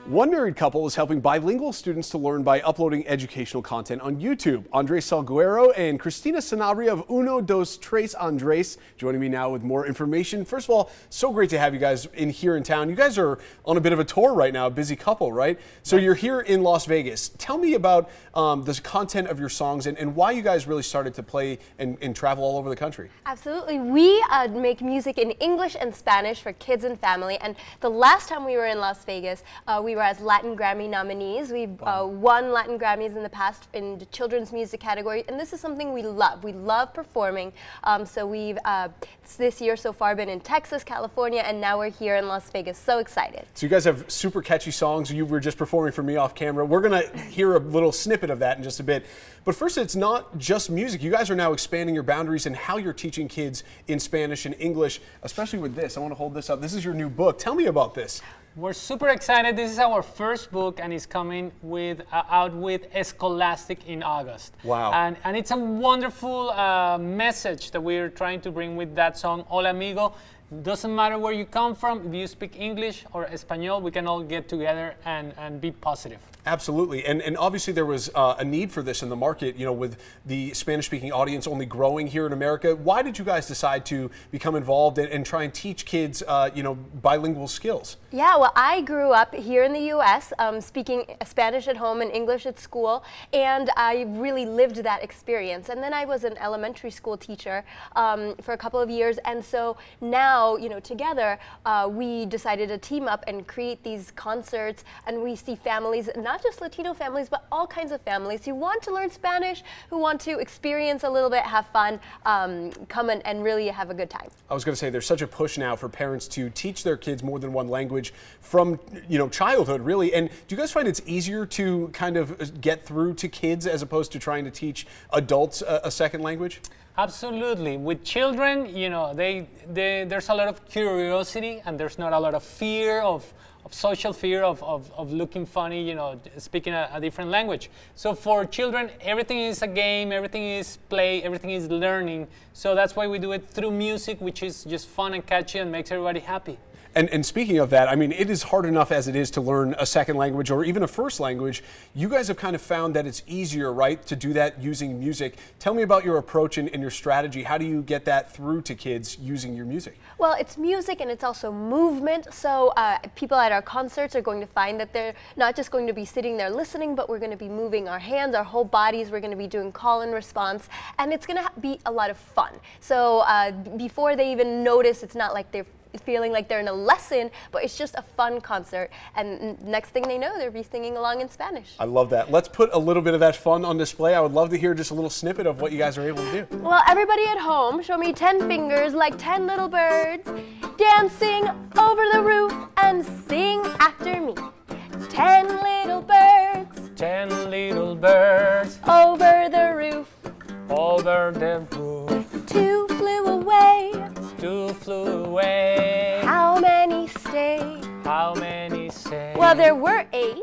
One married couple is helping bilingual students to learn by uploading educational content on YouTube. Andres Salguero and Cristina Sanabria of Uno Dos Tres Andres joining me now with more information. First of all, so great to have you guys here in town. You guys are on a bit of a tour right now, a busy couple, right? So you're here in Las Vegas. Tell me about the content of your songs and why you guys really started to play and travel all over the country. Absolutely. We make music in English and Spanish for kids and family. And the last time we were in Las Vegas, we were as Latin Grammy nominees. We've won Latin Grammys in the past in the children's music category, and this is something we love. We love performing. So we've this year so far been in Texas, California, and now we're here in Las Vegas. So excited. So you guys have super catchy songs. You were just performing for me off camera. We're gonna hear a little snippet of that in just a bit. But first, it's not just music. You guys are now expanding your boundaries in how you're teaching kids in Spanish and English, especially with this. I want to hold this up. This is your new book. Tell me about this. We're super excited. This is our first book, and it's coming out with Scholastic in August. Wow. And it's a wonderful message that we're trying to bring with that song, Hola Amigo. Doesn't matter where you come from, if you speak English or Espanol, we can all get together and be positive. Absolutely, and obviously there was a need for this in the market, you know, with the Spanish-speaking audience only growing here in America. Why did you guys decide to become involved and try and teach kids, you know, bilingual skills? Yeah, well, I grew up here in the U.S. Speaking Spanish at home and English at school, and I really lived that experience. And then I was an elementary school teacher for a couple of years, and so now, you know, together we decided to team up and create these concerts, and we see families, not just Latino families, but all kinds of families who want to learn Spanish, who want to experience a little bit, have fun, come and really have a good time. I was going to say there's such a push now for parents to teach their kids more than one language from, you know, childhood, really. And do you guys find it's easier to kind of get through to kids as opposed to trying to teach adults a second language? Absolutely. With children, you know, there's a lot of curiosity, and there's not a lot of fear of social fear of looking funny, you know, speaking a different language. So for children, everything is a game, everything is play, everything is learning. So that's why we do it through music, which is just fun and catchy and makes everybody happy. And speaking of that, I mean, it is hard enough as it is to learn a second language or even a first language. You guys have kind of found that it's easier, right, to do that using music. Tell me about your approach and your strategy. How do you get that through to kids using your music? Well, it's music and it's also movement. So people at our concerts are going to find that they're not just going to be sitting there listening, but we're going to be moving our hands, our whole bodies. We're going to be doing call and response, and it's going to be a lot of fun. So before they even notice, it's not like they're feeling like they're in a lesson, but it's just a fun concert, and next thing they know, they'll be singing along in Spanish. I love that. Let's put a little bit of that fun on display. I would love to hear just a little snippet of what you guys are able to do. Well, everybody at home, show me 10 fingers like 10 little birds, dancing over the roof and sing after me. 10 little birds, 10 little birds, over the roof, over the roof. 2 flew away, 2 flew away. how many stayed? How many stayed? Well, there were 8.